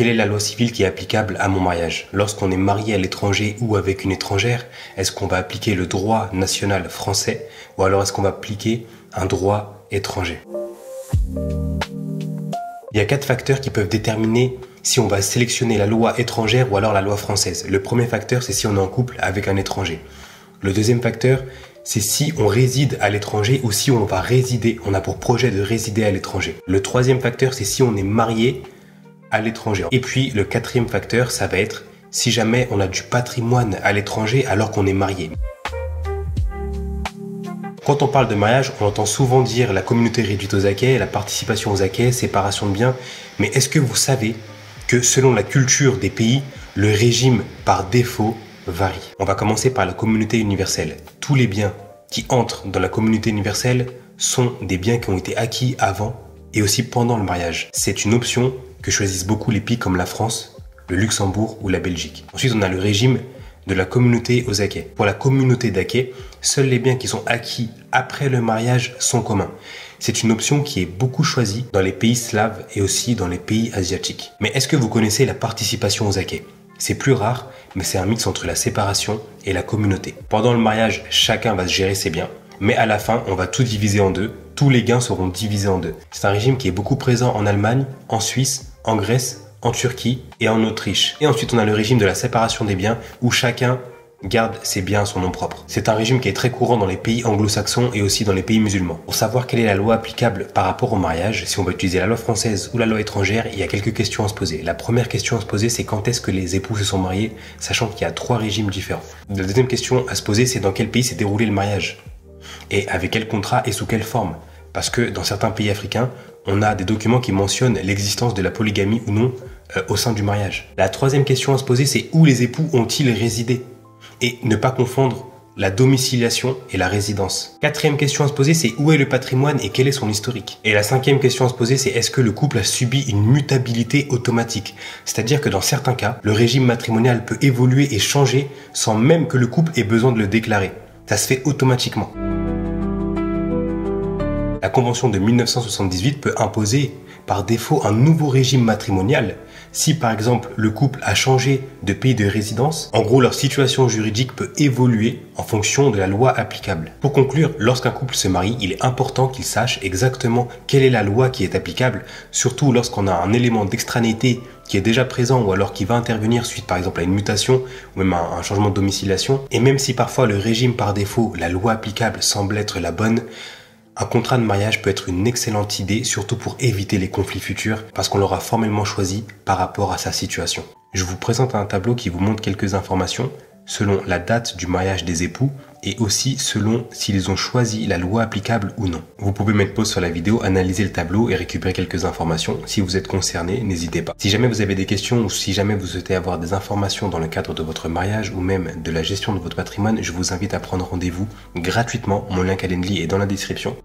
Quelle est la loi civile qui est applicable à mon mariage? Lorsqu'on est marié à l'étranger ou avec une étrangère, est-ce qu'on va appliquer le droit national français ou alors est-ce qu'on va appliquer un droit étranger? Il y a 4 facteurs qui peuvent déterminer si on va sélectionner la loi étrangère ou alors la loi française. Le premier facteur, c'est si on est en couple avec un étranger. Le deuxième facteur, c'est si on réside à l'étranger ou si on va résider, on a pour projet de résider à l'étranger. Le troisième facteur, c'est si on est marié à l'étranger. Et puis le quatrième facteur, ça va être si jamais on a du patrimoine à l'étranger alors qu'on est marié. Quand on parle de mariage, on entend souvent dire la communauté réduite aux acquêts, la participation aux acquêts, séparation de biens. Mais est-ce que vous savez que selon la culture des pays, le régime par défaut varie? On va commencer par la communauté universelle. Tous les biens qui entrent dans la communauté universelle sont des biens qui ont été acquis avant et aussi pendant le mariage. C'est une option que choisissent beaucoup les pays comme la France, le Luxembourg ou la Belgique. Ensuite, on a le régime de la communauté aux acquêts. Pour la communauté d'acquêts, seuls les biens qui sont acquis après le mariage sont communs. C'est une option qui est beaucoup choisie dans les pays slaves et aussi dans les pays asiatiques. Mais est-ce que vous connaissez la participation aux acquêts? C'est plus rare, mais c'est un mix entre la séparation et la communauté. Pendant le mariage, chacun va se gérer ses biens, mais à la fin, on va tout diviser en deux. Tous les gains seront divisés en deux. C'est un régime qui est beaucoup présent en Allemagne, en Suisse, en Grèce, en Turquie et en Autriche. Et ensuite, on a le régime de la séparation des biens où chacun garde ses biens à son nom propre. C'est un régime qui est très courant dans les pays anglo-saxons et aussi dans les pays musulmans. Pour savoir quelle est la loi applicable par rapport au mariage, si on va utiliser la loi française ou la loi étrangère, il y a quelques questions à se poser. La première question à se poser, c'est quand est-ce que les époux se sont mariés, sachant qu'il y a 3 régimes différents. La deuxième question à se poser, c'est dans quel pays s'est déroulé le mariage et avec quel contrat et sous quelle forme. Parce que dans certains pays africains, on a des documents qui mentionnent l'existence de la polygamie ou non au sein du mariage. La troisième question à se poser, c'est où les époux ont-ils résidé? Et ne pas confondre la domiciliation et la résidence. Quatrième question à se poser, c'est où est le patrimoine et quel est son historique? Et la cinquième question à se poser, c'est est-ce que le couple a subi une mutabilité automatique? C'est-à-dire que dans certains cas, le régime matrimonial peut évoluer et changer sans même que le couple ait besoin de le déclarer. Ça se fait automatiquement. La Convention de 1978 peut imposer par défaut un nouveau régime matrimonial si par exemple le couple a changé de pays de résidence. En gros, leur situation juridique peut évoluer en fonction de la loi applicable. Pour conclure, lorsqu'un couple se marie, il est important qu'il sache exactement quelle est la loi qui est applicable, surtout lorsqu'on a un élément d'extranéité qui est déjà présent ou alors qui va intervenir suite par exemple à une mutation ou même à un changement de domiciliation. Et même si parfois le régime par défaut, la loi applicable semble être la bonne, un contrat de mariage peut être une excellente idée, surtout pour éviter les conflits futurs, parce qu'on l'aura formellement choisi par rapport à sa situation. Je vous présente un tableau qui vous montre quelques informations selon la date du mariage des époux et aussi selon s'ils ont choisi la loi applicable ou non. Vous pouvez mettre pause sur la vidéo, analyser le tableau et récupérer quelques informations. Si vous êtes concerné, n'hésitez pas. Si jamais vous avez des questions ou si jamais vous souhaitez avoir des informations dans le cadre de votre mariage ou même de la gestion de votre patrimoine, je vous invite à prendre rendez-vous gratuitement. Mon lien Calendly est dans la description.